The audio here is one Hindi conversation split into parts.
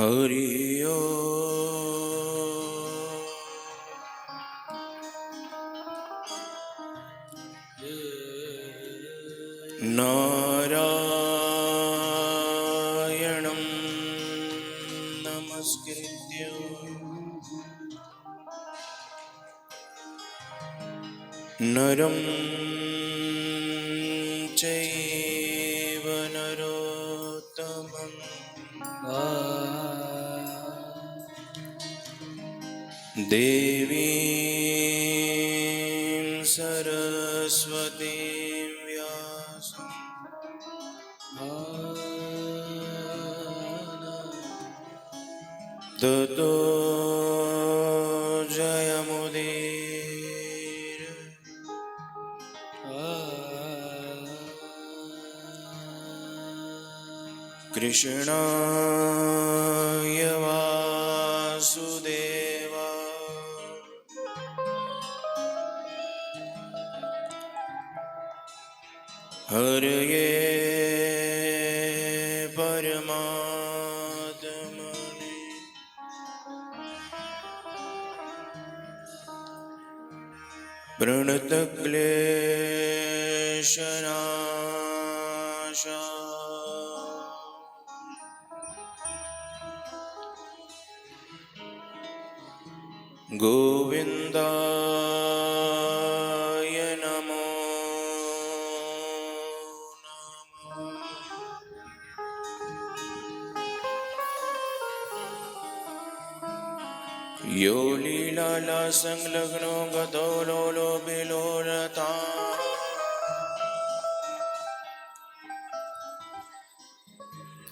हरि ओम। नारायणं नमस्कृत्य नरं चैव नरोत्तमं देवीं सरस्वतीं व्यासं ततो जयमुदीर। कृष्णाय वासुदेवाय हरये परमात्मने प्रणतक्लेशनाशाय गोविन्दाय नमो नमः। यो लीलासंलग्नो गतो लोलोभिलोलता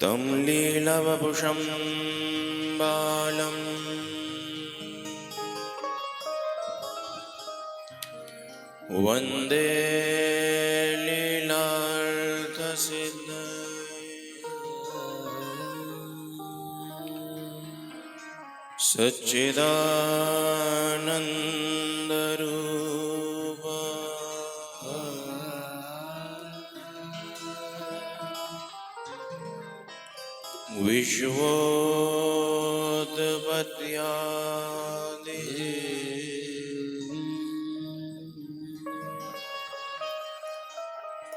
तं लीलवपुषं बालम् वन्दे लीलार्थसिद्धये सच्चिदानन्दरूप विश्वोत्पत्त्यादि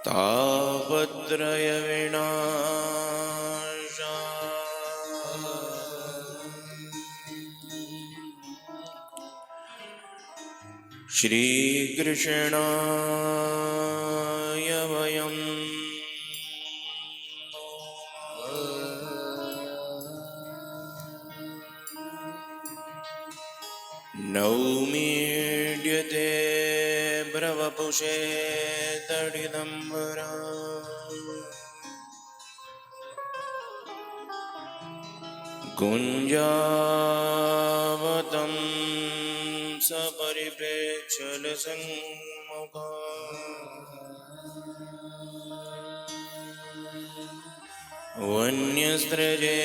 तापत्रयविनाशाय श्रीकृष्णाय वयं नौमीड्यते ब्रवपुषे तडिदम्बरा कुञ्जावतं सपरिप्रेक्षलसन्मुखा वन्यस्त्रजे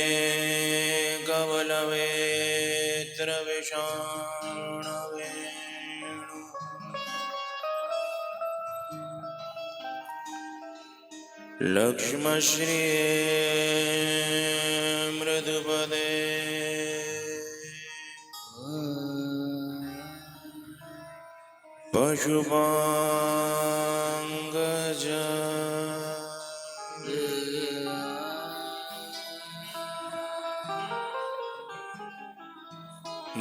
कवलवेत्रविषाणवेणु लक्ष्मश्रिये मृदुपदे पशुपाङ्गज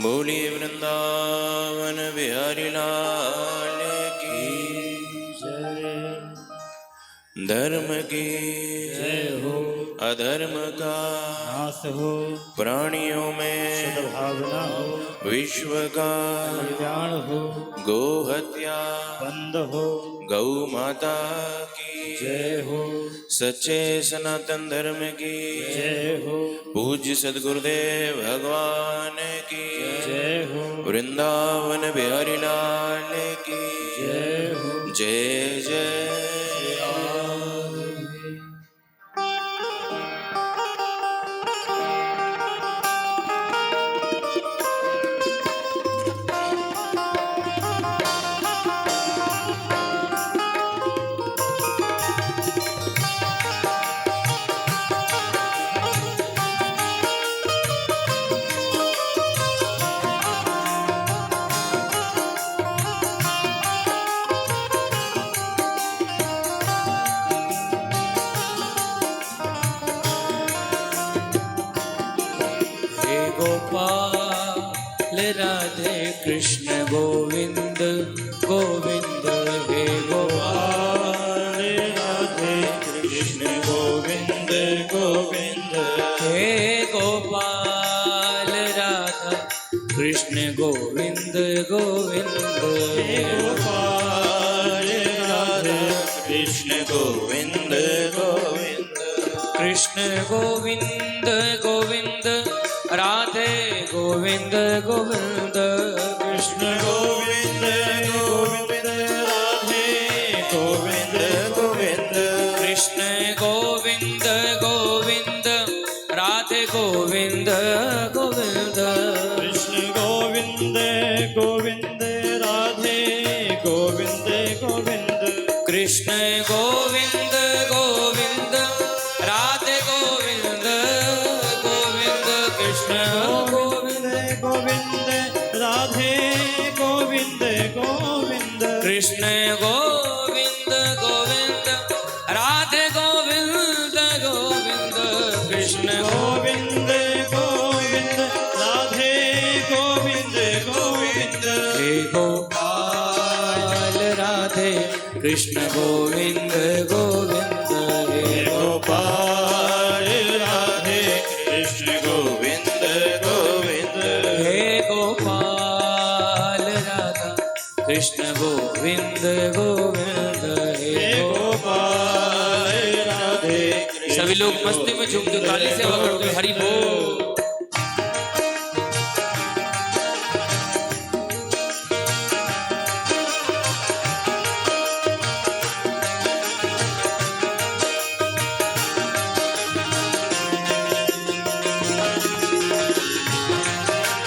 बोली वृंदावन बिहारी लाल की जय। धर्म की जय हो, अधर्म का नाश हो, प्राणियों में सद्भावना हो, विश्व का कल्याण हो, गो हत्या बंद हो, गौ माता की जय हो, सच्चे सनातन धर्म की जय हो, पूज्य सद्गुरुदेव भगवान की जय हो, वृंदावन बिहारी लाल की जय हो, जय जय। राधे कृष्ण गोविंद गोविंद हे गोपाल राधे कृष्ण गोविंद गोविंद हे गोपाल राधा कृष्ण गोविंद गोविंद हे गोपाल राधा कृष्ण गोविंद गोविंद कृष्ण गोविंद गोविंद राधे गोविंद गोविंद कृष्ण गोविंद गोविंद राधे गोविंद गोविंद कृष्ण गोविंद गोविंद राधे गोविंद गोविंद कृष्ण गोविंद गोविंद राधे गोविंद गोविंद कृष्ण गोविंद गोविंद राधे गोविंद गोविंद कृष्ण गोविंद गोविंद राधे गोविंद गोविंद कृष्ण गोविंद गोविंद राधे गोविंद गोविंद कृष्ण गोविंद गोविंद राधे गोविंद गोविंद हे गोपाल राधे कृष्ण गोविंद गोविंद हे गोपाल राधे कृष्ण गोविंद गोविंद हे गोपाल राधा कृष्ण गोविंद गोविंद हे गोपाल राधे सभी लोग मस्ती में झूम के काली सेवा करते हरि बोल।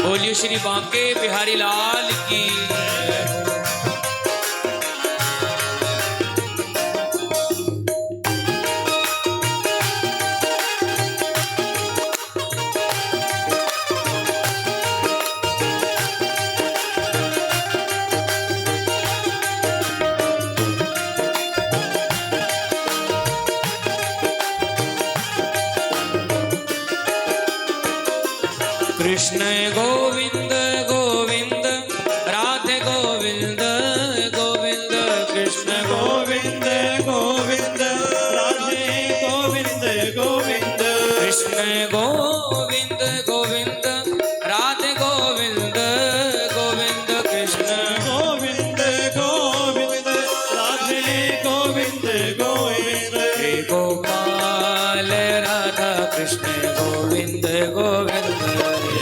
बोलिए श्री बांके बिहारी लाल की। कृष्ण गोविंद गोविंद राधे गोविंद गोविंद कृष्ण गोविंद गोविंद राधे गोविंद गोविंद कृष्ण गोविंद गोविंद राधे गोविंद गोविंद कृष्ण गोविंद गोविंद राधे गोविंद गोविंद हे गोपाल राधा कृष्ण गोविंद गोविंद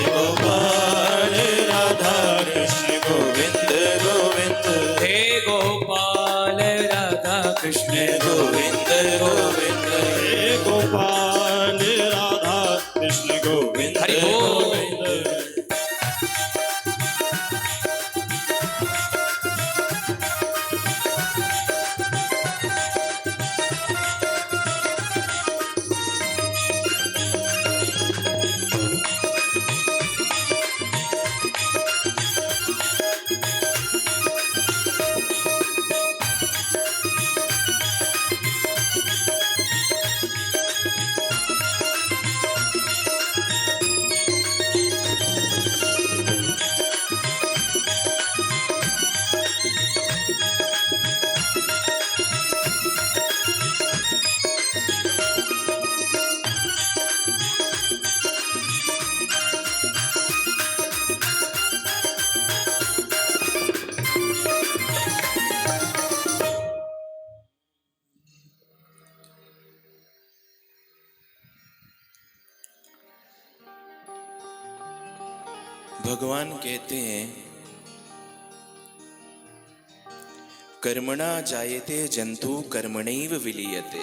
गोपाल राधा कृष्ण गोविंद गोविंद हे गोपाल राधा कृष्ण गोविंद गोविंद हे गोपाल राधा कृष्ण गोविंद हरि गोविंद। भगवान कहते हैं कर्मणा जायते जंतु कर्मणैव विलीयते।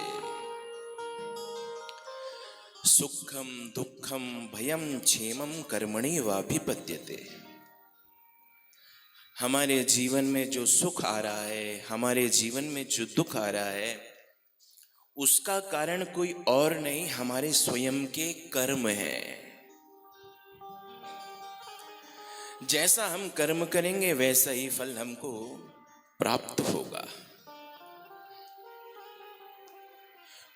सुखम दुखम भयम क्षेमम कर्मणैवाभिपद्यते। हमारे जीवन में जो सुख आ रहा है, हमारे जीवन में जो दुख आ रहा है, उसका कारण कोई और नहीं, हमारे स्वयं के कर्म हैं। जैसा हम कर्म करेंगे वैसा ही फल हमको प्राप्त होगा।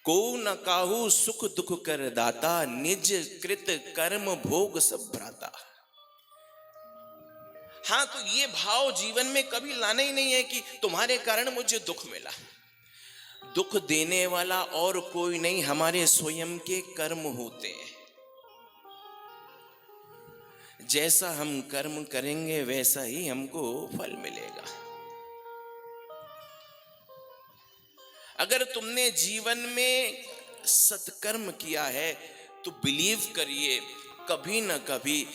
को न काहू सुख दुख कर दाता, निज कृत कर्म भोग सब भ्राता। हाँ, तो ये भाव जीवन में कभी लाना ही नहीं है कि तुम्हारे कारण मुझे दुख मिला। दुख देने वाला और कोई नहीं, हमारे स्वयं के कर्म होते हैं। जैसा हम कर्म करेंगे वैसा ही हमको फल मिलेगा। अगर तुमने जीवन में सत्कर्म किया है तो बिलीव करिए, कभी न कभी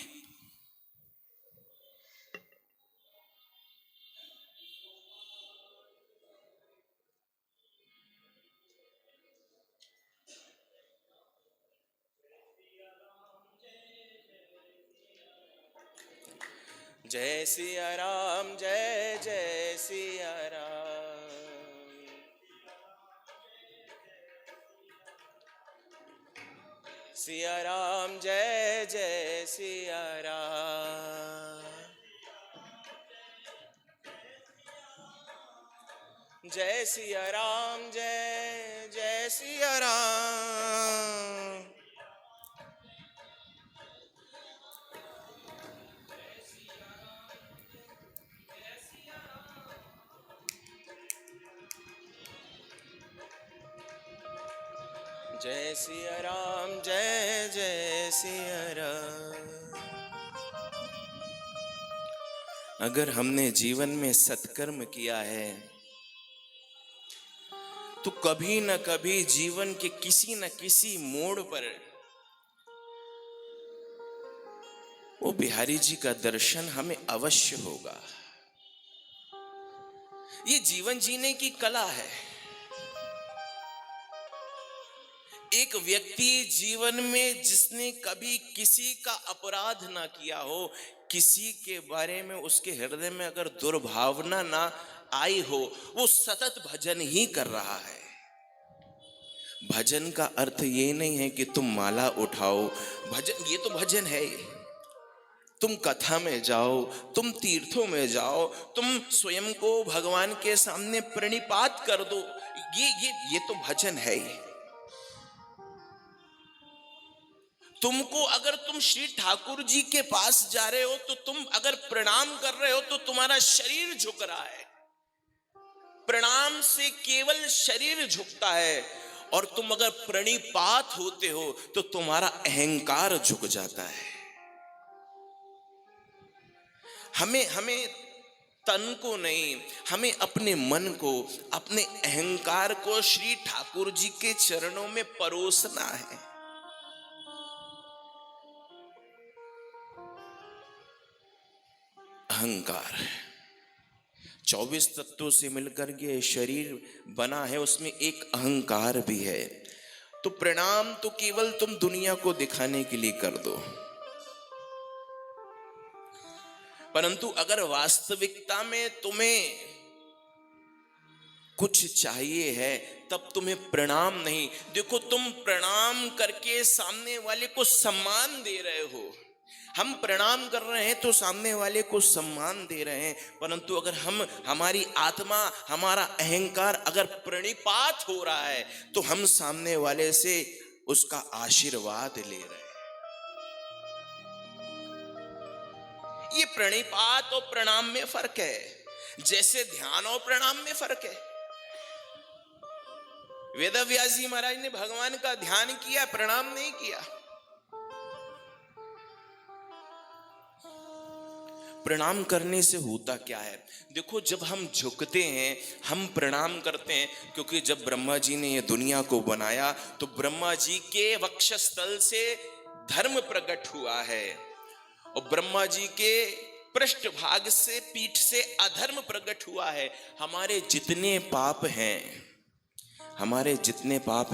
जय सिया राम, जय जय सिया राम, सिया राम, जय जय सिया राम, जय सिया राम, जय जय सिया राम, जय सिया राम, जय जय सिया राम। अगर हमने जीवन में सत्कर्म किया है तो कभी न कभी जीवन के किसी न किसी मोड़ पर वो बिहारी जी का दर्शन हमें अवश्य होगा। ये जीवन जीने की कला है। एक व्यक्ति जीवन में जिसने कभी किसी का अपराध ना किया हो, किसी के बारे में उसके हृदय में अगर दुर्भावना ना आई हो, वो सतत भजन ही कर रहा है। भजन का अर्थ ये नहीं है कि तुम माला उठाओ, भजन ये तो भजन है। तुम कथा में जाओ, तुम तीर्थों में जाओ, तुम स्वयं को भगवान के सामने प्रणिपात कर दो, ये तो भजन है। तुमको अगर तुम श्री ठाकुर जी के पास जा रहे हो तो तुम अगर प्रणाम कर रहे हो तो तुम्हारा शरीर झुक रहा है। प्रणाम से केवल शरीर झुकता है, और तुम अगर प्रणिपात होते हो तो तुम्हारा अहंकार झुक जाता है। हमें तन को नहीं, हमें अपने मन को, अपने अहंकार को श्री ठाकुर जी के चरणों में परोसना है। अहंकार 24 तत्वों से मिलकर के शरीर बना है, उसमें एक अहंकार भी है। तो प्रणाम तो केवल तुम दुनिया को दिखाने के लिए कर दो, परंतु अगर वास्तविकता में तुम्हें कुछ चाहिए है तब तुम्हें प्रणाम नहीं। देखो, तुम प्रणाम करके सामने वाले को सम्मान दे रहे हो। हम प्रणाम कर रहे हैं तो सामने वाले को सम्मान दे रहे हैं, परंतु अगर हमारी आत्मा, हमारा अहंकार अगर प्रणिपात हो रहा है तो हम सामने वाले से उसका आशीर्वाद ले रहे हैं। ये प्रणिपात और प्रणाम में फर्क है, जैसे ध्यान और प्रणाम में फर्क है। वेदव्यास जी महाराज ने भगवान का ध्यान किया, प्रणाम नहीं किया। प्रणाम करने से होता क्या है? देखो, जब हम झुकते हैं, हम प्रणाम करते हैं, क्योंकि जब ब्रह्मा जी ने ये दुनिया को बनाया तो ब्रह्मा जी के वक्षस्थल से धर्म प्रकट हुआ है, और ब्रह्मा जी के पृष्ठभाग से, पीठ से अधर्म प्रकट हुआ है। हमारे जितने पाप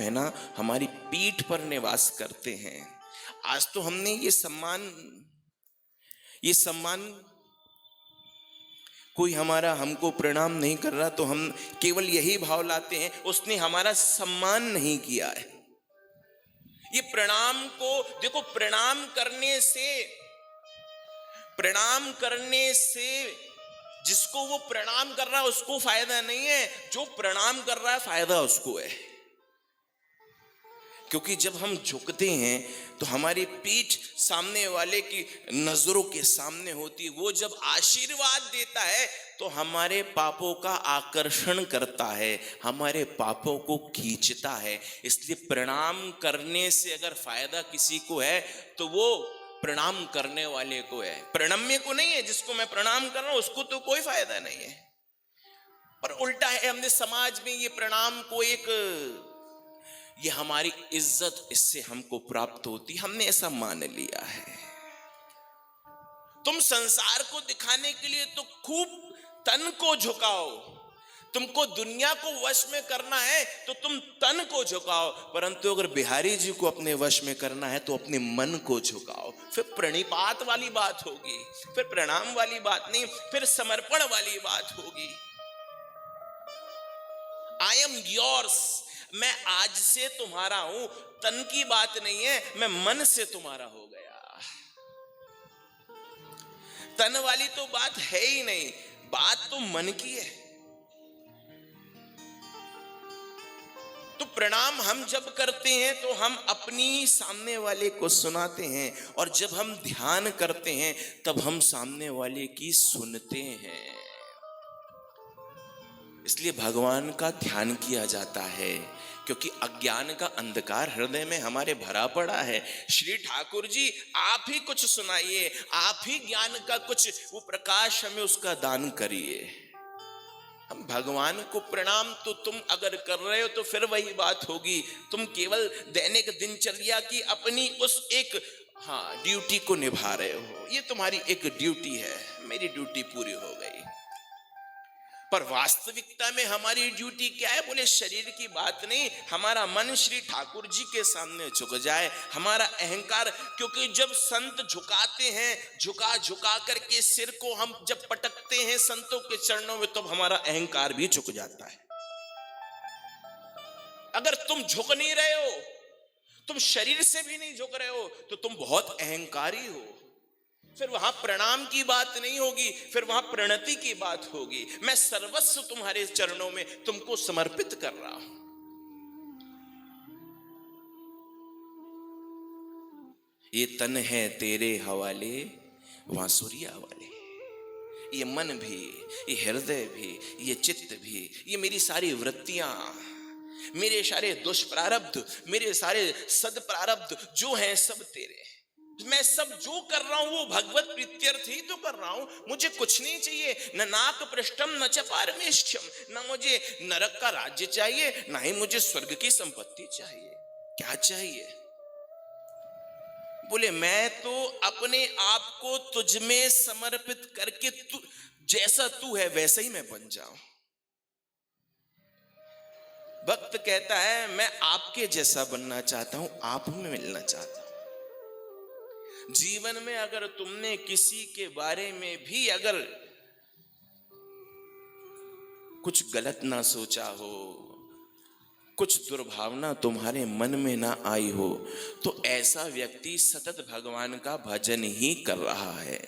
हैं ना, हमारी पीठ पर निवास करते हैं। आज तो हमने ये सम्मान कोई हमको प्रणाम नहीं कर रहा तो हम केवल यही भाव लाते हैं, उसने हमारा सम्मान नहीं किया है। ये प्रणाम को देखो, प्रणाम करने से जिसको वो प्रणाम कर रहा है उसको फायदा नहीं है, जो प्रणाम कर रहा है फायदा उसको है। क्योंकि जब हम झुकते हैं तो हमारी पीठ सामने वाले की नजरों के सामने होती है। वो जब आशीर्वाद देता है तो हमारे पापों का आकर्षण करता है, हमारे पापों को खींचता है। इसलिए प्रणाम करने से अगर फायदा किसी को है तो वो प्रणाम करने वाले को है, प्रणम्य को नहीं है। जिसको मैं प्रणाम कर रहा हूं उसको तो कोई फायदा नहीं है। पर उल्टा है, हमने समाज में ये प्रणाम को ये हमारी इज्जत इससे हमको प्राप्त होती, हमने ऐसा मान लिया है। तुम संसार को दिखाने के लिए तो खूब तन को झुकाओ, तुमको दुनिया को वश में करना है तो तुम तन को झुकाओ, परंतु अगर बिहारी जी को अपने वश में करना है तो अपने मन को झुकाओ। फिर प्रणिपात वाली बात होगी, फिर प्रणाम वाली बात नहीं, फिर समर्पण वाली बात होगी। आई एम योर्स, मैं आज से तुम्हारा हूं। तन की बात नहीं है, मैं मन से तुम्हारा हो गया। तन वाली तो बात है ही नहीं, बात तो मन की है। तो प्रणाम हम जब करते हैं तो हम अपनी सामने वाले को सुनाते हैं, और जब हम ध्यान करते हैं तब हम सामने वाले की सुनते हैं। इसलिए भगवान का ध्यान किया जाता है, क्योंकि अज्ञान का अंधकार हृदय में हमारे भरा पड़ा है। श्री ठाकुर जी आप ही कुछ सुनाइए, आप ही ज्ञान का कुछ वो प्रकाश हमें उसका दान करिए। हम भगवान को प्रणाम तो तुम अगर कर रहे हो तो फिर वही बात होगी, तुम केवल दैनिक दिनचर्या की अपनी उस एक ड्यूटी को निभा रहे हो। ये तुम्हारी एक ड्यूटी है, मेरी ड्यूटी पूरी हो गई। पर वास्तविकता में हमारी ड्यूटी क्या है? बोले शरीर की बात नहीं, हमारा मन श्री ठाकुर जी के सामने झुक जाए, हमारा अहंकार। क्योंकि जब संत झुकाते हैं, झुका झुका करके सिर को हम जब पटकते हैं संतों के चरणों में, तब हमारा अहंकार भी झुक जाता है। अगर तुम झुक नहीं रहे हो, तुम शरीर से भी नहीं झुक रहे हो, तो तुम बहुत अहंकारी हो। फिर वहां प्रणाम की बात नहीं होगी, फिर वहां प्रणति की बात होगी। मैं सर्वस्व तुम्हारे चरणों में तुमको समर्पित कर रहा हूं। ये तन है तेरे हवाले, वांसुरिया वाले। ये मन भी, ये हृदय भी, ये चित्त भी, ये मेरी सारी वृत्तियां, मेरे सारे दुष्प्रारब्ध, मेरे सारे सद प्रारब्ध जो हैं सब तेरे। मैं सब जो कर रहा हूं वो भगवत प्रीत्यर्थ ही तो कर रहा हूं। मुझे कुछ नहीं चाहिए, न नाक पृष्ठम न च पारमेष्ठ्यम, न मुझे नरक का राज्य चाहिए, ना ही मुझे स्वर्ग की संपत्ति चाहिए। क्या चाहिए? बोले मैं तो अपने आप को तुझ में समर्पित करके तू जैसा तू है वैसा ही मैं बन जाऊं। भक्त कहता है मैं आपके जैसा बनना चाहता हूं, आप में मिलना चाहता हूं। जीवन में अगर तुमने किसी के बारे में भी अगर कुछ गलत ना सोचा हो, कुछ दुर्भावना तुम्हारे मन में ना आई हो, तो ऐसा व्यक्ति सतत भगवान का भजन ही कर रहा है।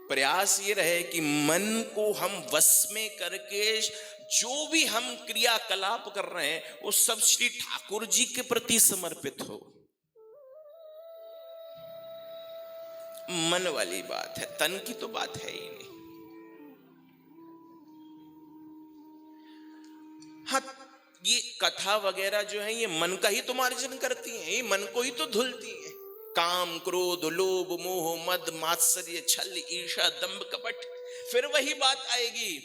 प्रयास ये रहे कि मन को हम वश में करके जो भी हम क्रियाकलाप कर रहे हैं वो सब श्री ठाकुर जी के प्रति समर्पित हो। मन वाली बात है, तन की तो बात है ही नहीं। हाँ, ये कथा वगैरह जो है ये मन का ही तो मार्जन करती है, ये मन को ही तो धुलती है। काम, क्रोध, लोभ, मोह, मद, मात्सर्य, छल, ईर्ष्या, दंभ, कपट, फिर वही बात आएगी।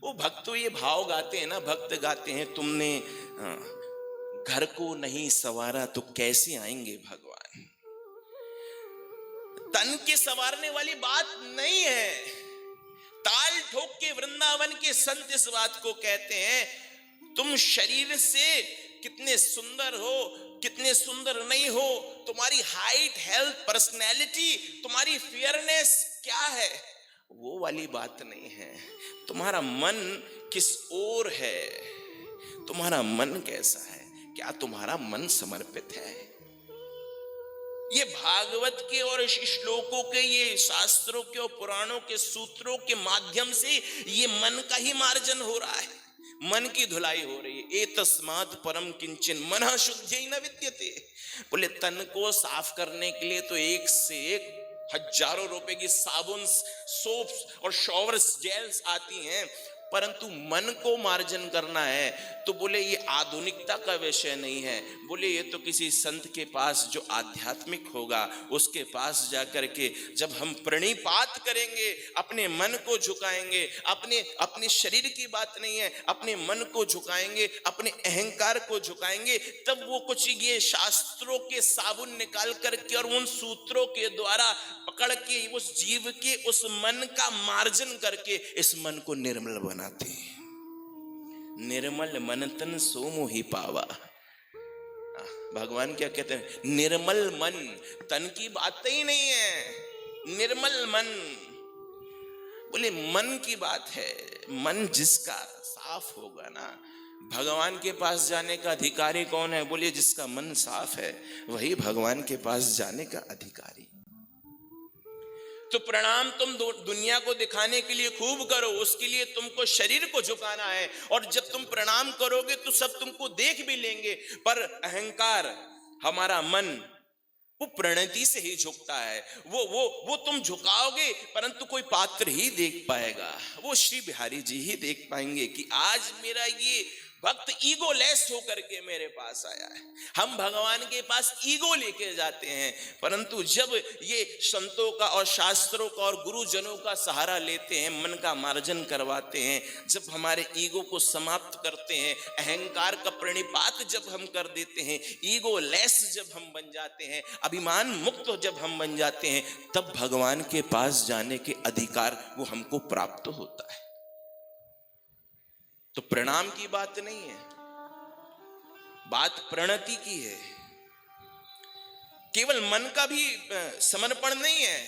वो भक्त तो ये भाव गाते हैं ना, भक्त गाते हैं तुमने घर को नहीं संवारा तो कैसे आएंगे भगवान। तन के संवारने वाली बात नहीं है। ताल ठोक के वृंदावन के संत इस बात को कहते हैं, तुम शरीर से कितने सुंदर हो, कितने सुंदर नहीं हो, तुम्हारी हाइट, हेल्थ, पर्सनैलिटी, तुम्हारी फेयरनेस क्या है, वो वाली बात नहीं है। तुम्हारा मन किस ओर है, तुम्हारा मन कैसा है, क्या तुम्हारा मन समर्पित है। ये भागवत के और श्लोकों के, ये शास्त्रों के और पुराणों के सूत्रों के माध्यम से ये मन का ही मार्जन हो रहा है। मन की धुलाई हो रही है। एतस्मात् परम किंचन मनः शुद्धि न विद्यते। बोले तन को साफ करने के लिए तो एक से एक हजारों रुपए की साबुन, सोप्स और शॉवर्स, जेल्स आती हैं, परंतु मन को मार्जन करना है तो बोले ये आधुनिकता का विषय नहीं है। बोले ये तो किसी संत के पास जो आध्यात्मिक होगा उसके पास जाकर के जब हम प्रणिपात करेंगे, अपने मन को झुकाएंगे, अपने शरीर की बात नहीं है, अपने मन को झुकाएंगे, अपने अहंकार को झुकाएंगे, तब वो कुछ ये शास्त्रों के साबुन निकाल करके और उन सूत्रों के द्वारा पकड़ के उस जीव के उस मन का मार्जन करके इस मन को निर्मल बनाते हैं। निर्मल मन तन सो मोहि पावा। भगवान क्या कहते हैं? निर्मल मन, तन की बात ही नहीं है, निर्मल मन। बोले मन की बात है। मन जिसका साफ होगा ना, भगवान के पास जाने का अधिकारी कौन है? बोले जिसका मन साफ है वही भगवान के पास जाने का अधिकारी। तो प्रणाम तुम दुनिया को दिखाने के लिए खूब करो, उसके लिए तुमको शरीर को झुकाना है, और जब तुम प्रणाम करोगे तो सब तुमको देख भी लेंगे, पर अहंकार, हमारा मन, वो प्रणति से ही झुकता है। वो तुम झुकाओगे परंतु कोई पात्र ही देख पाएगा, वो श्री बिहारी जी ही देख पाएंगे कि आज मेरा ये भक्त ईगो लेस होकर के मेरे पास आया है। हम भगवान के पास ईगो लेके जाते हैं, परंतु जब ये संतों का और शास्त्रों का और गुरुजनों का सहारा लेते हैं, मन का मार्जन करवाते हैं, जब हमारे ईगो को समाप्त करते हैं, अहंकार का प्रणिपात जब हम कर देते हैं, ईगो लेस जब हम बन जाते हैं, अभिमान मुक्त जब हम बन जाते हैं, तब भगवान के पास जाने के अधिकार वो हमको प्राप्त होता है। तो प्रणाम की बात नहीं है, बात प्रणति की है। केवल मन का भी समर्पण नहीं है,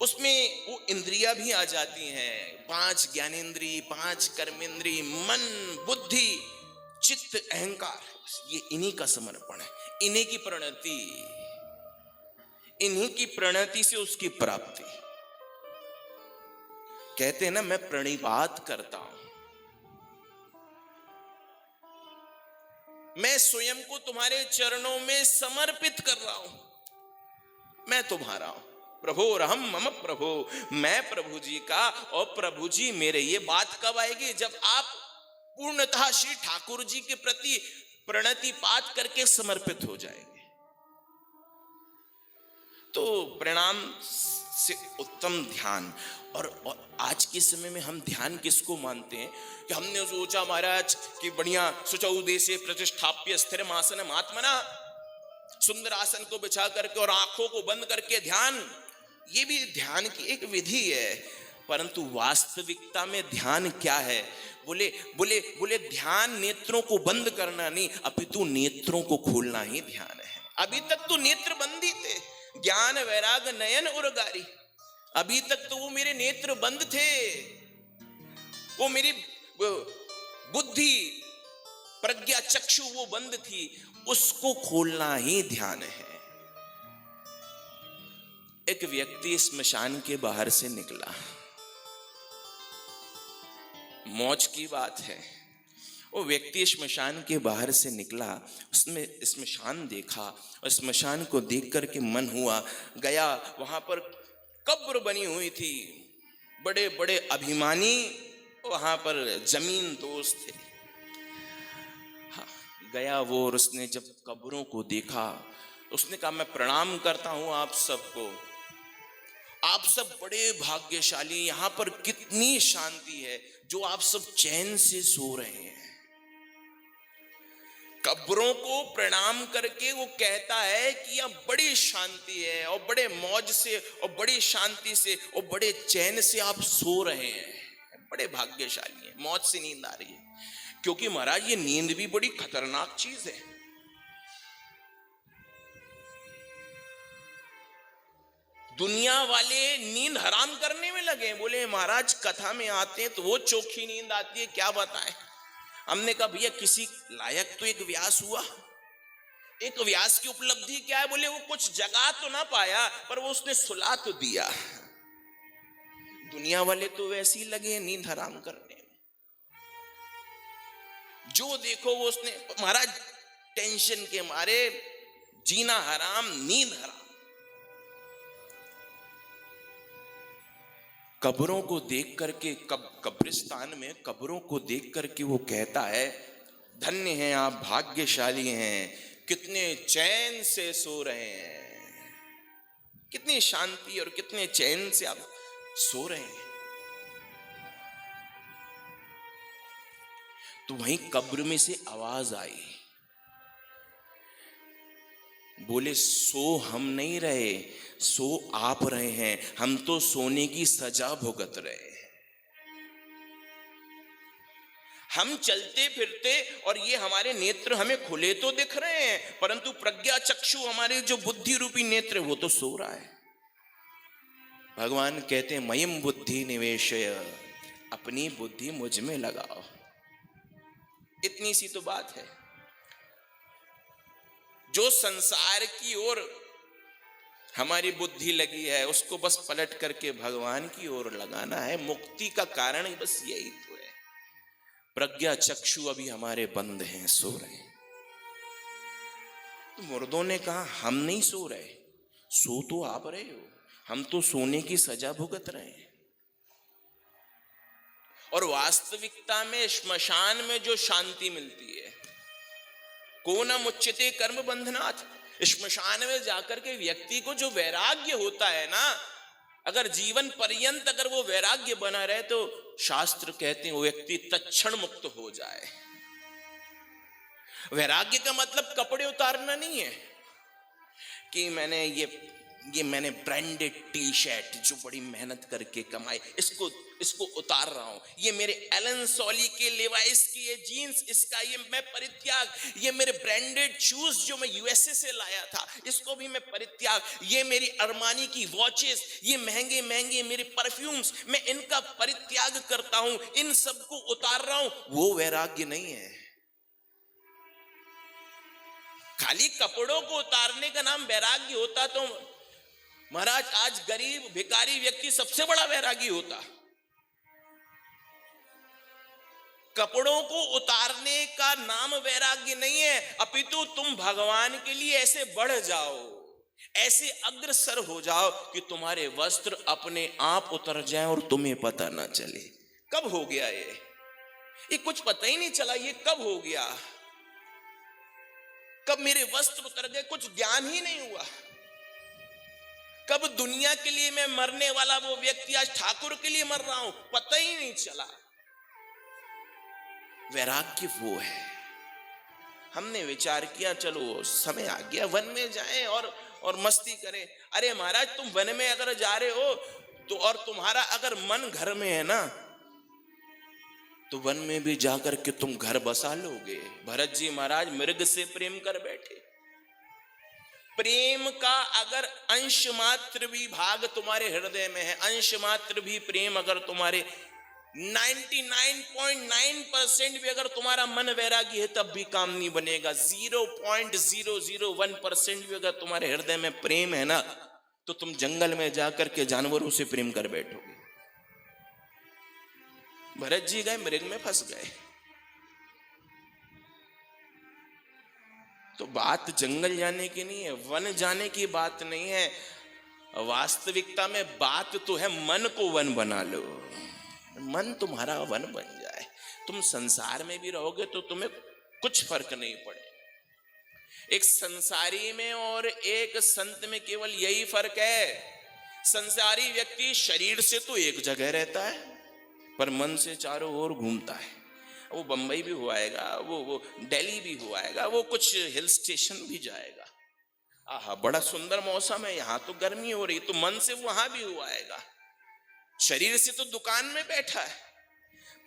उसमें वो इंद्रियां भी आ जाती हैं, 5 ज्ञानेंद्री, 5 कर्मेंद्री, मन, बुद्धि, चित्त, अहंकार, ये इन्हीं का समर्पण है, इन्हीं की प्रणति, इन्हीं की प्रणति से उसकी प्राप्ति। कहते हैं ना, मैं प्रणिपात करता हूं, मैं स्वयं को तुम्हारे चरणों में समर्पित कर रहा हूं, मैं तुम्हारा हूं। प्रभो रहम मम प्रभो, मैं प्रभु जी का और प्रभु जी मेरे। ये बात कब आएगी? जब आप पूर्णतः श्री ठाकुर जी के प्रति प्रणतिपात करके समर्पित हो जाएंगे। तो प्रणाम से उत्तम ध्यान। और आज के समय में हम ध्यान किसको मानते हैं कि हमने सोचा महाराज कि बढ़िया सुचौ देशे प्रतिष्ठाप्य स्थिर आसनम आत्मना, सुंदर आसन को बिछा करके और आंखों को बंद करके ध्यान, ये भी ध्यान की एक विधि है, परंतु वास्तविकता में ध्यान क्या है? बोले ध्यान नेत्रों को बंद करना नहीं, अपितु नेत्रों को खोलना ही ध्यान है। अभी तक तो नेत्र बंद ही थे, ज्ञान वैराग नयन उर्गारी, अभी तक तो वो मेरे नेत्र बंद थे, वो मेरी बुद्धि प्रज्ञा चक्षु वो बंद थी, उसको खोलना ही ध्यान है। एक व्यक्ति स्मशान के बाहर से निकला, मौज की बात है, वो व्यक्ति स्मशान के बाहर से निकला, उसने स्मशान देखा और स्मशान को देख करके मन हुआ, गया, वहां पर कब्र बनी हुई थी, बड़े बड़े अभिमानी वहां पर जमीन दोस्त थे। हाँ, गया वो, और उसने जब कब्रों को देखा, उसने कहा मैं प्रणाम करता हूं आप सबको, आप सब बड़े भाग्यशाली, यहां पर कितनी शांति है जो आप सब चैन से सो रहे हैं। कब्रों को प्रणाम करके वो कहता है कि यह बड़ी शांति है और बड़े मौज से और बड़ी शांति से और बड़े चैन से आप सो रहे हैं, बड़े भाग्यशाली हैं, मौज से नींद आ रही है। क्योंकि महाराज ये नींद भी बड़ी खतरनाक चीज है। दुनिया वाले नींद हराम करने में लगे, बोले महाराज कथा में आते हैं तो वो चोखी नींद आती है, क्या बताएं। हमने कहा भैया किसी लायक तो एक व्यास हुआ, एक व्यास की उपलब्धि क्या है? बोले वो कुछ जगा तो ना पाया पर वो उसने सुला तो दिया। दुनिया वाले तो वैसे ही लगे हैं नींद हराम करने में। जो देखो वो उसने, महाराज टेंशन के मारे जीना हराम, नींद हराम। कब्रों को देख करके, कब्रिस्तान में कब्रों को देख करके वो कहता है, धन्य हैं आप, भाग्यशाली हैं, कितने चैन से सो रहे हैं, कितनी शांति और कितने चैन से आप सो रहे हैं। तो वहीं कब्र में से आवाज आई, बोले सो हम नहीं रहे, सो आप रहे हैं, हम तो सोने की सजा भुगत रहे हैं। हम चलते फिरते और ये हमारे नेत्र हमें खुले तो दिख रहे हैं, परंतु प्रज्ञा चक्षु, हमारे जो बुद्धि रूपी नेत्र, वो तो सो रहा है। भगवान कहते हैं मयम बुद्धि निवेशय, अपनी बुद्धि मुझ में लगाओ। इतनी सी तो बात है। जो संसार की ओर हमारी बुद्धि लगी है, उसको बस पलट करके भगवान की ओर लगाना है। मुक्ति का कारण बस यही तो है। प्रज्ञा चक्षु अभी हमारे बंद हैं, सो रहे हैं। तो मुर्दों ने कहा हम नहीं सो रहे, सो तो आप रहे हो, हम तो सोने की सजा भुगत रहे हैं। और वास्तविकता में श्मशान में जो शांति मिलती है, को न मुच्यते कर्म बंधनात्, श्मशान में जाकर के व्यक्ति को जो वैराग्य होता है ना, अगर जीवन पर्यंत अगर वो वैराग्य बना रहे तो शास्त्र कहते हैं वो व्यक्ति तत्क्षण मुक्त हो जाए। वैराग्य का मतलब कपड़े उतारना नहीं है कि मैंने ब्रांडेड टी शर्ट जो बड़ी मेहनत करके कमाई, इसको उतार रहा हूं, ये मेरे एलन सोली के लेवाइस की ये जीन्स, इसका ये मैं परित्याग, ये मेरे ब्रांडेड शूज जो मैं यूएसए से लाया था, इसको भी मैं परित्याग, ये मेरी अरमानी की वॉचेस, ये महंगे महंगे मेरे परफ्यूम्स, मैं इनका परित्याग करता हूं, इन सबको उतार रहा हूं। वो वैराग्य नहीं है। खाली कपड़ों को उतारने का नाम वैराग्य होता तो महाराज आज गरीब भिखारी व्यक्ति सबसे बड़ा वैरागी होता। कपड़ों को उतारने का नाम वैराग्य नहीं है, अपितु तुम भगवान के लिए ऐसे बढ़ जाओ, ऐसे अग्रसर हो जाओ कि तुम्हारे वस्त्र अपने आप उतर जाएं और तुम्हें पता ना चले। कब हो गया ये कुछ पता ही नहीं चला, ये कब हो गया, कब मेरे वस्त्र उतर गए, कुछ ज्ञान ही नहीं हुआ। कब दुनिया के लिए मैं मरने वाला वो व्यक्ति आज ठाकुर के लिए मर रहा हूं, पता ही नहीं चला। वैराग्य वो है। हमने विचार किया चलो समय आ गया, वन में जाएं और मस्ती करें। अरे महाराज तुम वन में अगर जा रहे हो तो, और तुम्हारा अगर मन घर में है ना, तो वन में भी जाकर के तुम घर बसा लोगे। भरत जी महाराज मृग से प्रेम कर बैठे। प्रेम का अगर अंश मात्र भी भाग तुम्हारे हृदय में है, अंश मात्र भी प्रेम अगर तुम्हारे 99.9% भी अगर तुम्हारा मन वैरागी है, तब भी काम नहीं बनेगा। 0.001% भी अगर तुम्हारे हृदय में प्रेम है ना, तो तुम जंगल में जाकर के जानवरों से प्रेम कर बैठोगे। भरत जी गए, मृग में फंस गए। तो बात जंगल जाने की नहीं है, वन जाने की बात नहीं है। वास्तविकता में बात तो है मन को वन बना लो, मन तुम्हारा वन बन जाए। तुम संसार में भी रहोगे तो तुम्हें कुछ फर्क नहीं पड़ेगा। एक संसारी में और एक संत में केवल यही फर्क है, संसारी व्यक्ति शरीर से तो एक जगह रहता है पर मन से चारों ओर घूमता है। वो बंबई भी हुआएगा, वो दिल्ली भी हुआएगा, वो कुछ हिल स्टेशन भी जाएगा। आहा बड़ा सुंदर मौसम है, यहाँ तो गर्मी हो रही, तो मन से वहां भी हुआएगा। शरीर से तो दुकान में बैठा है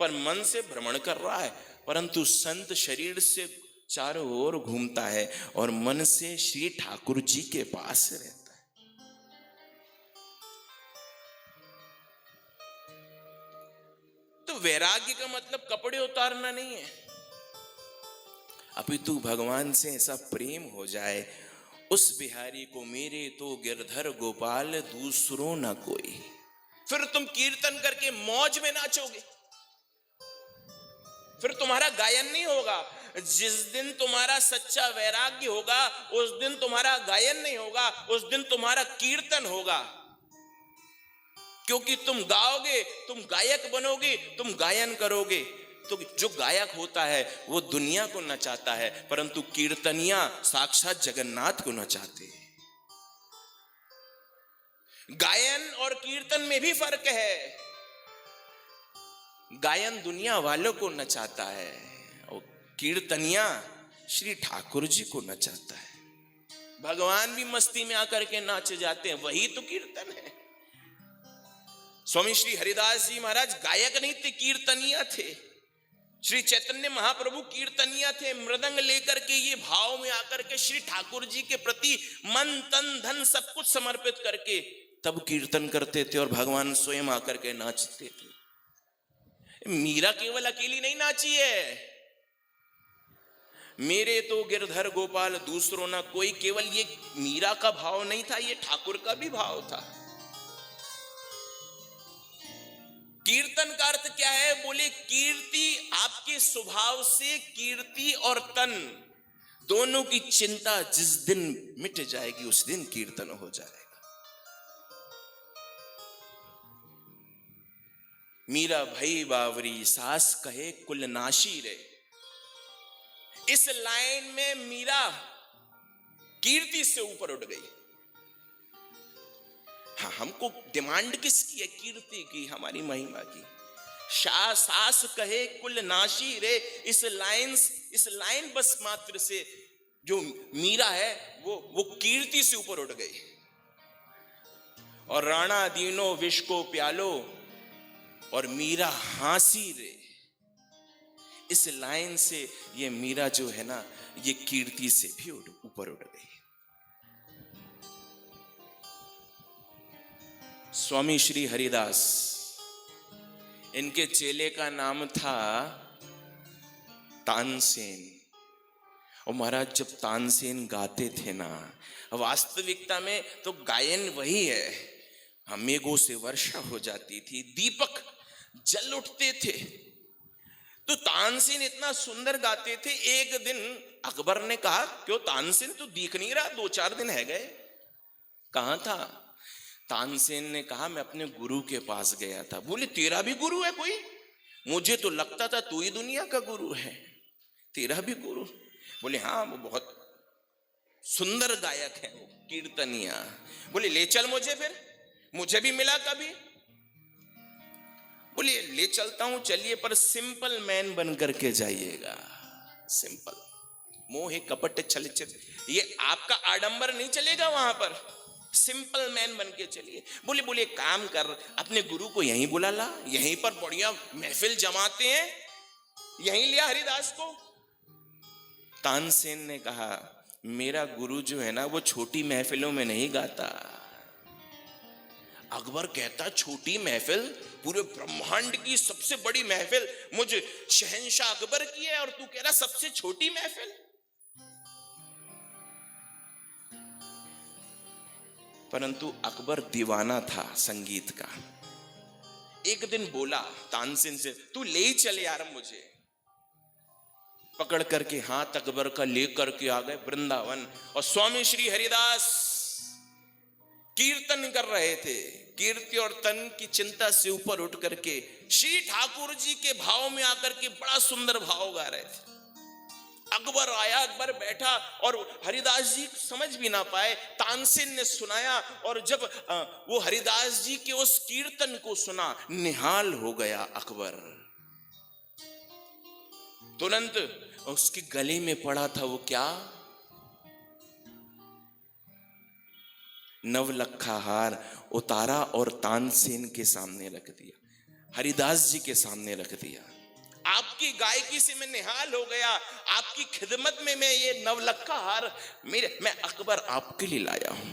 पर मन से भ्रमण कर रहा है। परंतु संत शरीर से चारों ओर घूमता है और मन से श्री ठाकुर जी के पास रहता है। तो वैराग्य का मतलब कपड़े उतारना नहीं है, अपितु भगवान से ऐसा प्रेम हो जाए, उस बिहारी को मेरे तो गिरधर गोपाल दूसरों ना कोई। फिर तुम कीर्तन करके मौज में नाचोगे, फिर तुम्हारा गायन नहीं होगा। जिस दिन तुम्हारा सच्चा वैराग्य होगा उस दिन तुम्हारा गायन नहीं होगा, उस दिन तुम्हारा कीर्तन होगा। क्योंकि तुम गाओगे, तुम गायक बनोगे, तुम गायन करोगे। तो जो गायक होता है वो दुनिया को नचाता है, परंतु कीर्तनिया साक्षात जगन्नाथ को नचाते हैं। गायन और कीर्तन में भी फर्क है। गायन दुनिया वालों को नचाता है और कीर्तनिया श्री ठाकुर जी को नचाता है। भगवान भी मस्ती में आकर के नाच जाते हैं, वही तो कीर्तन है। स्वामी श्री हरिदास जी महाराज गायक नहीं थे, कीर्तनिया थे। श्री चैतन्य महाप्रभु कीर्तनिया थे। मृदंग लेकर के ये भाव में आकर के श्री ठाकुर जी के प्रति मन तन धन सब कुछ समर्पित करके तब कीर्तन करते थे और भगवान स्वयं आकर के नाचते थे। मीरा केवल अकेली नहीं नाची है। मेरे तो गिरधर गोपाल दूसरों ना कोई, केवल ये मीरा का भाव नहीं था, ये ठाकुर का भी भाव था। कीर्तन का अर्थ क्या है? बोले कीर्ति, आपके स्वभाव से कीर्ति और तन दोनों की चिंता जिस दिन मिट जाएगी उस दिन कीर्तन हो जाएगा। मीरा भई बावरी सास कहे कुल नाशी रे। इस लाइन में मीरा कीर्ति से ऊपर उठ गई। हाँ, हमको डिमांड किसकी है? कीर्ति की, हमारी महिमा की। सास कहे कुल नाशी रे, इस लाइन बस मात्र से जो मीरा है वो कीर्ति से ऊपर उठ गई। और राणा दीनो विष को प्यालो और मीरा हांसी रे, इस लाइन से ये मीरा जो है ना, ये कीर्ति से भी ऊपर उठ गई। स्वामी श्री हरिदास, इनके चेले का नाम था तानसेन। और महाराज जब तानसेन गाते थे ना, वास्तविकता में तो गायन वही है। मेघों से वर्षा हो जाती थी, दीपक जल उठते थे। तो तानसेन इतना सुंदर गाते थे। एक दिन अकबर ने कहा, क्यों तानसेन तू दिख नहीं रहा, 2-4 दिन है गए, कहां था? तानसेन ने कहा, मैं अपने गुरु के पास गया था। बोले तेरा भी गुरु है कोई? मुझे तो लगता था तू ही दुनिया का गुरु है, तेरा भी गुरु? बोले हाँ, वो बहुत सुंदर गायक है, वो कीर्तनिया। बोले ले चल मुझे, फिर मुझे भी मिला कभी। बोले ले चलता हूं, चलिए, पर सिंपल मैन बन करके जाइएगा। सिंपल, मोह कपट छल छल, ये आपका आडंबर नहीं चलेगा वहां पर। सिंपल मैन बन के चलिए। बोले काम कर, अपने गुरु को यहीं बुला ला, यहीं पर बढ़िया महफिल जमाते हैं, यहीं लिया हरिदास को। तानसेन ने कहा, मेरा गुरु जो है ना, वो छोटी महफिलों में नहीं गाता। अकबर कहता, छोटी महफिल? पूरे ब्रह्मांड की सबसे बड़ी महफिल मुझे शहंशाह अकबर की है और तू कह रहा सबसे छोटी महफिल? परंतु अकबर दीवाना था संगीत का। एक दिन बोला तानसेन से, तू ले ही चल यार मुझे। पकड़ करके हाथ अकबर का लेकर के आ गए वृंदावन। और स्वामी श्री हरिदास कीर्तन कर रहे थे। कीर्ति और तन की चिंता से ऊपर उठ करके श्री ठाकुर जी के भाव में आकर के बड़ा सुंदर भाव गा रहे थे। अकबर आया, अकबर बैठा और हरिदास जी समझ भी ना पाए। तानसेन ने सुनाया और जब वो हरिदास जी के उस कीर्तन को सुना, निहाल हो गया अकबर। तुरंत उसके गले में पड़ा था वो क्या? नवलखा हार उतारा और तानसेन के सामने रख दिया, हरिदास जी के सामने रख दिया। आपकी गायकी से मैं निहाल हो गया, आपकी खिदमत में मैं ये नवलखा हार मैं अकबर आपके लिए लाया हूं।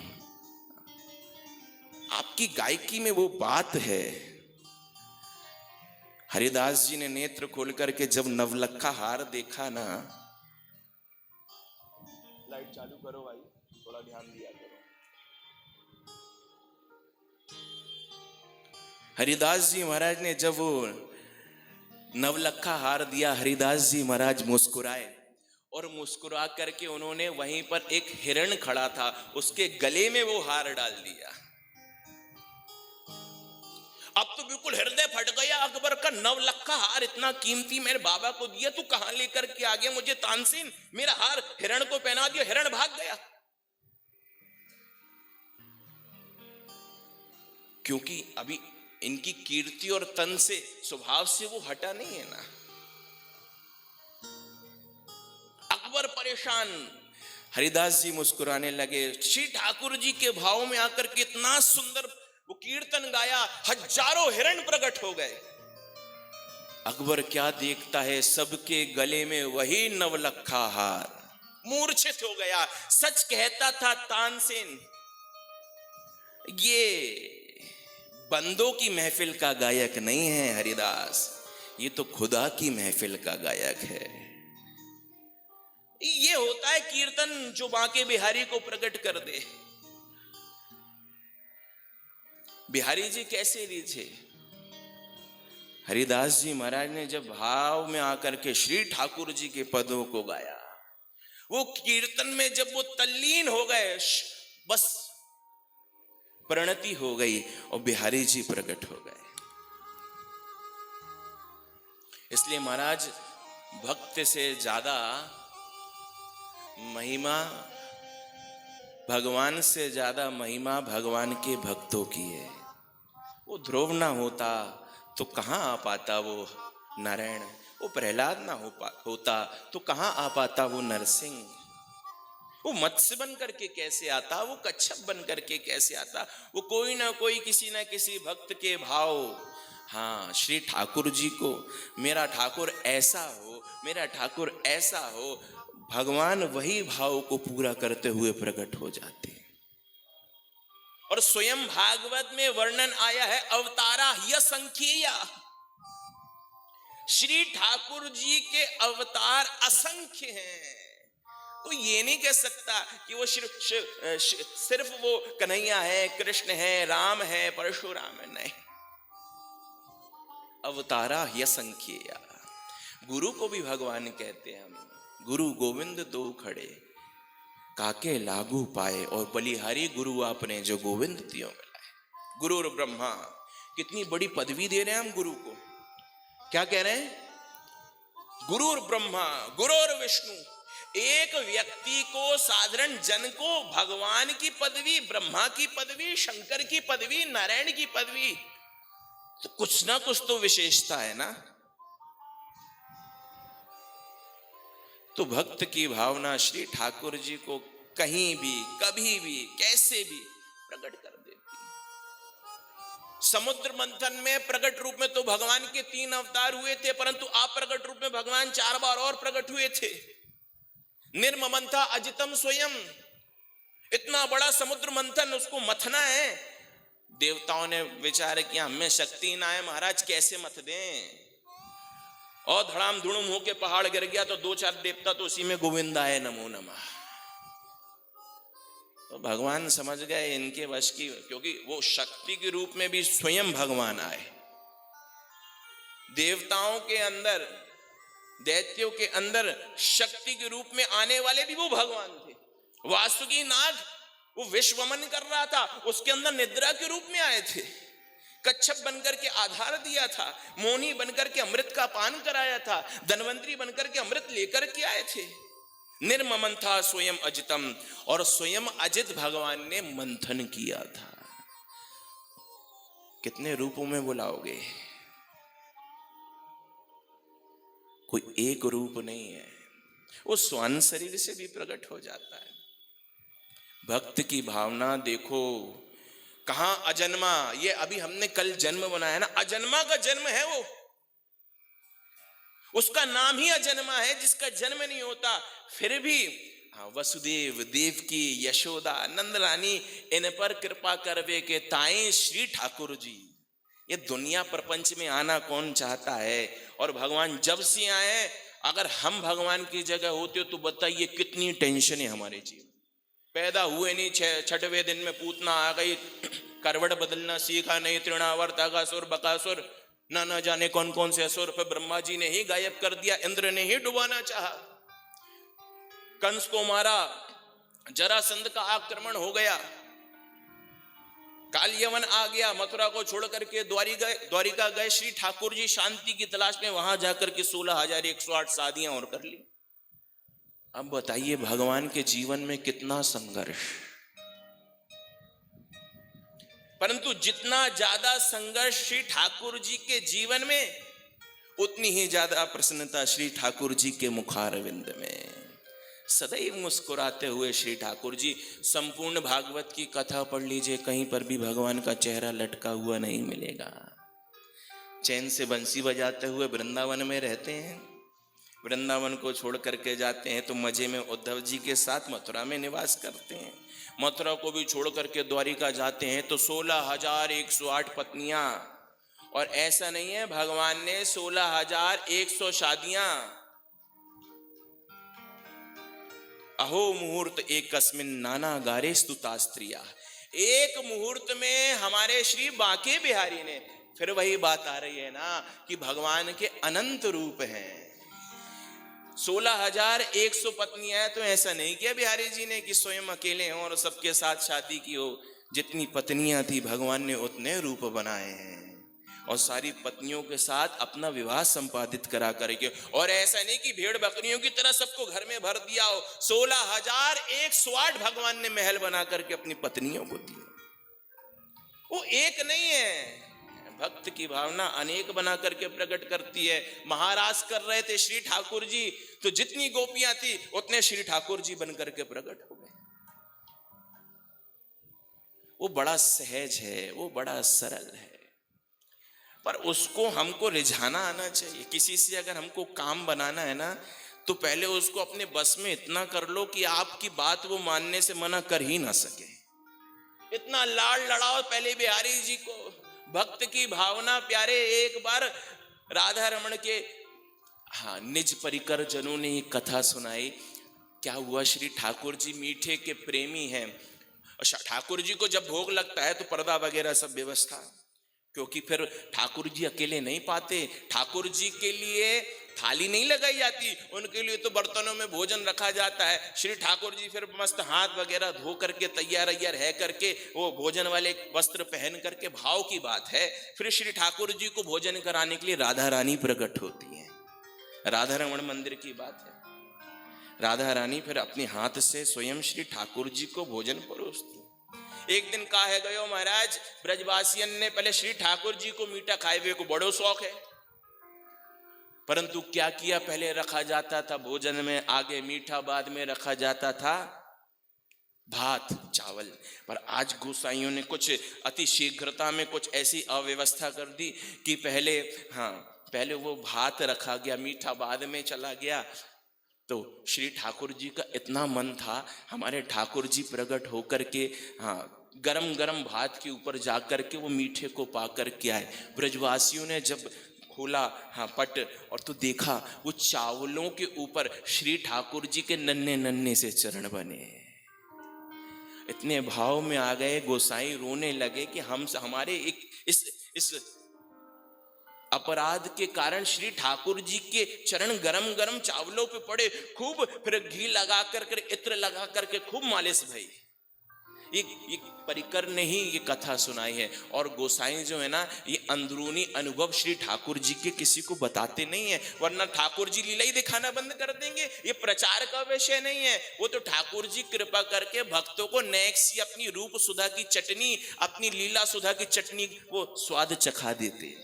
आपकी गायकी में वो बात है। हरिदास जी ने नेत्र खोल करके जब नवलखा हार देखा ना, लाइट चालू करो भाई, थोड़ा ध्यान दिया करो। हरिदास जी महाराज ने जब वो नवलखा हार दिया, हरिदास जी महाराज मुस्कुराए और मुस्कुरा करके उन्होंने वहीं पर एक हिरण खड़ा था, उसके गले में वो हार डाल दिया। अब तो बिल्कुल हृदय फट गया अकबर का। नवलखा हार इतना कीमती मेरे बाबा को दिया, तू कहां लेकर के आ गया मुझे तानसेन? मेरा हार हिरण को पहना दिया, हिरण भाग गया। क्योंकि अभी इनकी कीर्ति और तन से, स्वभाव से वो हटा नहीं है ना। अकबर परेशान। हरिदास जी मुस्कुराने लगे। श्री ठाकुर जी के भाव में आकर के इतना सुंदर वो कीर्तन गाया, हजारों हिरण प्रकट हो गए। अकबर क्या देखता है, सबके गले में वही नवलखा हार। मूर्छित हो गया। सच कहता था तानसेन, ये बंदों की महफिल का गायक नहीं है हरिदास, ये तो खुदा की महफिल का गायक है। ये होता है कीर्तन जो बांके बिहारी को प्रकट कर दे। बिहारी जी कैसे रीझे? हरिदास जी महाराज ने जब भाव में आकर के श्री ठाकुर जी के पदों को गाया, वो कीर्तन में जब वो तल्लीन हो गए, बस प्रणति हो गई और बिहारी जी प्रकट हो गए। इसलिए महाराज, भक्त से ज्यादा महिमा, भगवान से ज्यादा महिमा भगवान के भक्तों की है। वो ध्रुव ना होता तो कहां आ पाता वो नारायण, वो प्रहलाद ना होता तो कहां आ पाता वो नरसिंह, वो मत्स्य बन करके कैसे आता, वो कच्छप बन करके कैसे आता। वो कोई ना कोई, किसी ना किसी भक्त के भाव। हाँ, श्री ठाकुर जी को, मेरा ठाकुर ऐसा हो, मेरा ठाकुर ऐसा हो, भगवान वही भाव को पूरा करते हुए प्रकट हो जाते। और स्वयं भागवत में वर्णन आया है, अवतारा ह्यसंख्येया। श्री ठाकुर जी के अवतार असंख्य हैं। कोई ये नहीं कह सकता कि वो सिर्फ वो कन्हैया है, कृष्ण है, राम है, परशुराम है। नहीं, अवतारा ह्यसंख्येया। गुरु को भी भगवान कहते हैं हम। गुरु गोविंद दो खड़े, काके लागू पाए, और बलिहारी गुरु आपने जो गोविंद दियो मिलाए। गुरु और ब्रह्मा, कितनी बड़ी पदवी दे रहे हैं हम गुरु को। क्या कह रहे हैं? गुरु और ब्रह्मा, गुरु और विष्णु। एक व्यक्ति को, साधारण जन को भगवान की पदवी, ब्रह्मा की पदवी, शंकर की पदवी, नारायण की पदवी, तो कुछ ना कुछ तो विशेषता है ना। तो भक्त की भावना श्री ठाकुर जी को कहीं भी, कभी भी, कैसे भी प्रकट कर देती। समुद्र मंथन में प्रकट रूप में तो भगवान के 3 अवतार हुए थे, परंतु आप प्रकट रूप में भगवान 4 बार और प्रकट हुए थे। निर्ममंथा अजितम स्वयं, इतना बड़ा समुद्र मंथन, उसको मथना है। देवताओं ने विचार किया, हमें शक्ति ना है महाराज, कैसे मथ दें। और धड़ाम धुड़ुम होके पहाड़ गिर गया तो 2-4 देवता तो उसी में गोविंदाय नमो नमः। तो भगवान समझ गए इनके वश की, क्योंकि वो शक्ति के रूप में भी स्वयं भगवान आए। देवताओं के अंदर, दैत्यों के अंदर शक्ति के रूप में आने वाले भी वो भगवान थे। वासुकी नाग, वो विश्वमन कर रहा था, उसके अंदर निद्रा के रूप में आए थे। कच्छप बनकर के आधार दिया था, मोनी बनकर के अमृत का पान कराया था, धनवंतरी बनकर के अमृत लेकर के आए थे। निर्ममन था स्वयं अजितम, और स्वयं अजित भगवान ने मंथन किया था। कितने रूपों में बुलाओगे? कोई एक रूप नहीं है, वो स्वयं शरीर से भी प्रकट हो जाता है। भक्त की भावना देखो, कहां अजन्मा, ये अभी हमने कल जन्म बनाया ना, अजन्मा का जन्म है वो, उसका नाम ही अजन्मा है जिसका जन्म नहीं होता। फिर भी वसुदेव, देवकी, यशोदा, नंद रानी, इन पर कृपा करवे के ताई श्री ठाकुर जी। ये दुनिया प्रपंच में आना कौन चाहता है? और भगवान जब से आए, अगर हम भगवान की जगह होते तो बताइए कितनी टेंशन है हमारे जीवन। पैदा हुए नहीं, 6वें दिन में पूतना आ गई, करवट बदलना सीखा नहीं, तृणावर्त, अगासुर, बकासुर, ना जाने कौन कौन से असुर, फिर ब्रह्मा जी ने ही गायब कर दिया, इंद्र ने ही डुबाना चाहा, कंस को मारा, जरासंध का आक्रमण हो गया, कालियवन आ गया, मथुरा को छोड़ करके द्वारिका गए श्री ठाकुर जी शांति की तलाश में, वहां जाकर के 16,108 शादियां और कर ली। अब बताइए भगवान के जीवन में कितना संघर्ष। परंतु जितना ज्यादा संघर्ष श्री ठाकुर जी के जीवन में, उतनी ही ज्यादा प्रसन्नता श्री ठाकुर जी के मुखारविंद में। सदैव मुस्कुराते हुए श्री ठाकुर जी। संपूर्ण भागवत की कथा पढ़ लीजिए, कहीं पर भी भगवान का चेहरा लटका हुआ नहीं मिलेगा। चैन से बंसी बजाते हुए वृंदावन में रहते हैं, वृंदावन को छोड़ करके जाते हैं तो मजे में उद्धव जी के साथ मथुरा में निवास करते हैं। मथुरा को भी छोड़ करके द्वारिका जाते हैं तो 16,108 पत्नियां, और ऐसा नहीं है भगवान ने 16,100 शादियां। अहो मुहूर्त एकस्मिन नाना गारे स्तुता स्त्रिया, एक मुहूर्त में हमारे श्री बांके बिहारी ने, फिर वही बात आ रही है ना कि भगवान के अनंत रूप हैं। 16,100 पत्नियां, तो ऐसा नहीं किया बिहारी जी ने कि स्वयं अकेले हों और सबके साथ शादी की हो। जितनी पत्नियां थी भगवान ने उतने रूप बनाए हैं, और सारी पत्नियों के साथ अपना विवाह संपादित करा करके, और ऐसा नहीं कि भेड़ बकरियों की तरह सबको घर में भर दिया हो। 16,108 भगवान ने महल बना करके अपनी पत्नियों को दिए। वो एक नहीं है, भक्त की भावना अनेक बना करके प्रकट करती है। महाराज कर रहे थे श्री ठाकुर जी, तो जितनी गोपियां थी उतने श्री ठाकुर जी बन करके प्रकट हो गए। वो बड़ा सहज है, वो बड़ा सरल है, पर उसको हमको रिझाना आना चाहिए। किसी से अगर हमको काम बनाना है ना, तो पहले उसको अपने बस में इतना कर लो कि आपकी बात वो मानने से मना कर ही ना सके। इतना लाड़ लड़ाओ पहले बिहारी जी को, भक्त की भावना प्यारे। एक बार राधा रमण के निज परिकर जनों ने ये कथा सुनाई। क्या हुआ, श्री ठाकुर जी मीठे के प्रेमी हैं, और ठाकुर जी को जब भोग लगता है तो पर्दा वगैरह सब व्यवस्था, क्योंकि फिर ठाकुर जी अकेले नहीं पाते। ठाकुर जी के लिए थाली नहीं लगाई जाती, उनके लिए तो बर्तनों में भोजन रखा जाता है। श्री ठाकुर जी फिर मस्त हाथ वगैरह धो करके तैयार रह करके वो भोजन वाले वस्त्र पहन करके, भाव की बात है, फिर श्री ठाकुर जी को भोजन कराने के लिए राधा रानी प्रकट होती है। राधा रमण मंदिर की बात है। राधा रानी फिर अपने हाथ से स्वयं श्री ठाकुर जी को भोजन परोसती। एक दिन कहा है गयो महाराज, ब्रजवासियन ने पहले श्री ठाकुर जी को मीठा खाए हुए को बड़ो शौक है, परंतु क्या किया, पहले रखा जाता था भोजन में आगे मीठा, बाद में रखा जाता था भात चावल। पर आज गोसाइयों ने कुछ अति शीघ्रता में कुछ ऐसी अव्यवस्था कर दी कि पहले वो भात रखा गया, मीठा बाद में चला गया। तो श्री ठाकुर जी का इतना मन था, हमारे ठाकुर जी प्रकट होकर के गरम गरम भात के ऊपर जाकर के वो मीठे को पा कर के आए। ब्रजवासियों ने जब खोला पट, और तो देखा वो चावलों के ऊपर श्री ठाकुर जी के नन्हे नन्हे से चरण बने। इतने भाव में आ गए गोसाई, रोने लगे कि हमारे इस अपराध के कारण श्री ठाकुर जी के चरण गरम गरम चावलों पे पड़े। खूब फिर घी लगा कर इत्र लगा करके खूब मालिश भई। ये परिकर ने ही ये कथा सुनाई है। और गोसाई जो है ना, ये अंदरूनी अनुभव श्री ठाकुर जी के किसी को बताते नहीं है, वरना ठाकुर जी लीला ही दिखाना बंद कर देंगे। ये प्रचार का विषय नहीं है, वो तो ठाकुर जी कृपा करके भक्तों को नेक्स्ट अपनी रूप सुधा की चटनी, अपनी लीला सुधा की चटनी वो स्वाद चखा देते।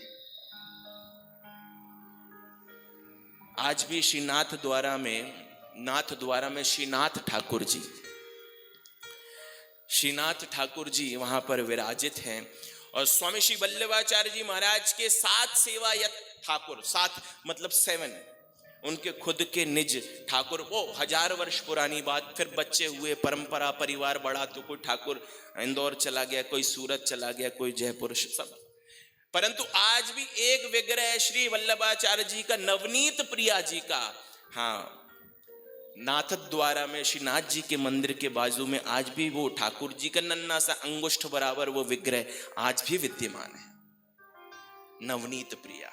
आज भी श्री नाथ द्वारा में श्रीनाथ ठाकुर जी वहां पर विराजित हैं। और स्वामी श्री वल्लभाचार्य जी महाराज के 7 सेवायत ठाकुर, 7 मतलब 7, उनके खुद के निज ठाकुर, वो 1000 वर्ष पुरानी बात। फिर बच्चे हुए, परंपरा परिवार बढ़ा, तो कोई ठाकुर इंदौर चला गया, कोई सूरत चला गया, कोई जयपुर, सब। परंतु आज भी एक विग्रह श्री वल्लभाचार्य जी का, नवनीत प्रिया जी का, नाथद्वारा में श्री नाथ जी के मंदिर के बाजू में आज भी वो ठाकुर जी का नन्ना सा अंगुष्ठ बराबर वो विग्रह आज भी विद्यमान है, नवनीत प्रिया।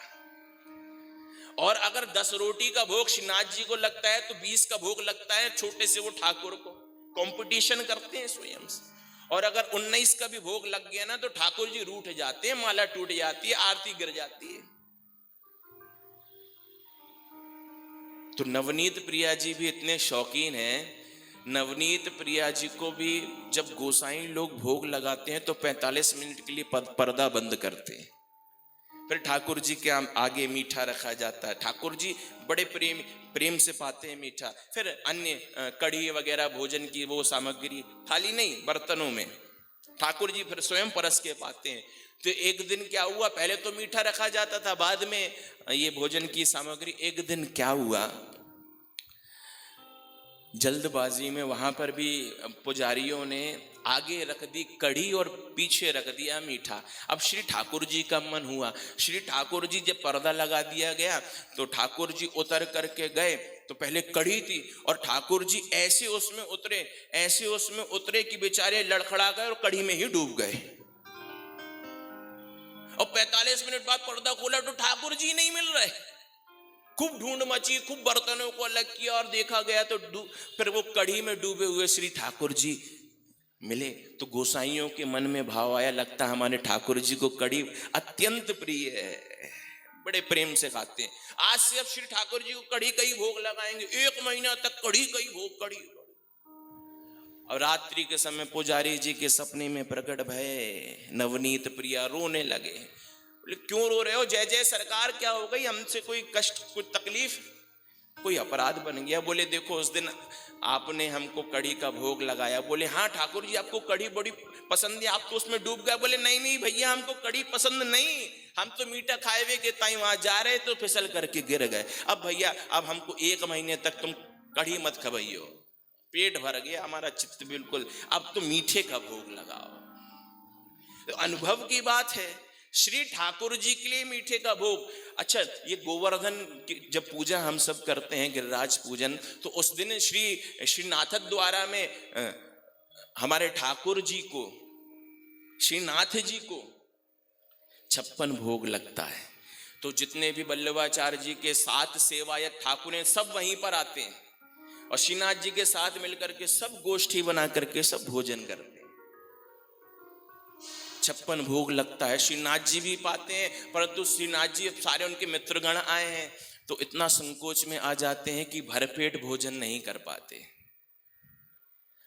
और अगर 10 रोटी का भोग श्रीनाथ जी को लगता है तो 20 का भोग लगता है छोटे से वो ठाकुर को, कंपटीशन करते हैं स्वयं से। और अगर 19 का भी भोग लग गया ना तो ठाकुर जी रूठ जाते हैं, माला टूट जाती है, आरती गिर जाती है। तो नवनीत प्रिया जी भी इतने शौकीन हैं। नवनीत प्रिया जी को भी जब गोसाई लोग भोग लगाते हैं तो 45 मिनट के लिए पर्दा बंद करते हैं, फिर ठाकुर जी के आगे मीठा रखा जाता है। ठाकुर जी बड़े प्रेम से पाते हैं मीठा। फिर अन्य कढ़ी वगैरह भोजन की वो सामग्री थाली नहीं बर्तनों में ठाकुर जी फिर स्वयं परस के पाते हैं। तो एक दिन क्या हुआ, पहले तो मीठा रखा जाता था, बाद में ये भोजन की सामग्री। एक दिन क्या हुआ, जल्दबाजी में वहां पर भी पुजारियों ने आगे रख दी कढ़ी और पीछे रख दिया मीठा। अब श्री ठाकुर जी का मन हुआ, श्री ठाकुर जी जब पर्दा लगा दिया गया तो ठाकुर जी उतर करके गए। तो पहले कढ़ी थी और ठाकुर जी ऐसे उसमें उतरे कि बेचारे लड़खड़ा गए और कढ़ी में ही डूब गए। और 45 मिनट बाद पर्दा खोला तो ठाकुर जी नहीं मिल रहे। खूब ढूंढ मची, खूब बर्तनों को अलग किया और देखा गया तो फिर वो कढ़ी में डूबे हुए श्री ठाकुर जी मिले। तो गोसाइयों के मन में भाव आया, लगता हमारे ठाकुर जी को कढ़ी अत्यंत प्रिय है, बड़े प्रेम से खाते हैं। आज से अब श्री ठाकुर जी को कढ़ी का ही भोग लगाएंगे, 1 महीना तक कढ़ी का ही भोग, कढ़ी। और रात्रि के समय पुजारी जी के सपने में प्रकट भय नवनीत प्रिया, रोने लगे। बोले क्यों रो रहे हो? जय जय सरकार, क्या हो गई? हमसे कोई कष्ट, कोई तकलीफ, कोई अपराध बन गया? बोले देखो उस दिन आपने हमको कढ़ी का भोग लगाया। बोले हाँ ठाकुर जी आपको कढ़ी बड़ी पसंद है, आप तो उसमें डूब गए। बोले नहीं नहीं भैया हमको कढ़ी पसंद नहीं, हम तो मीठा खाए हुए के ताई वहां जा रहे तो फिसल करके गिर गए। अब भैया अब हमको 1 महीने तक तुम कढ़ी मत खवाइयो, पेट भर गया हमारा चित्त बिल्कुल, अब तो मीठे का भोग लगाओ। तो अनुभव की बात है, श्री ठाकुर जी के लिए मीठे का भोग। अच्छा, ये गोवर्धन की जब पूजा हम सब करते हैं, गिरिराज पूजन, तो उस दिन श्री नाथद्वारा में हमारे ठाकुर जी को, श्रीनाथ जी को 56 भोग लगता है। तो जितने भी वल्लभाचार्य जी के 7 सेवायत ठाकुर हैं सब वहीं पर आते हैं और श्रीनाथ जी के साथ मिलकर के सब गोष्ठी बना करके सब भोजन करते हैं। 56 भोग लगता है, श्रीनाथ जी भी पाते हैं, परंतु श्रीनाथ जी अब सारे उनके मित्रगण आए हैं तो इतना संकोच में आ जाते हैं कि भरपेट भोजन नहीं कर पाते,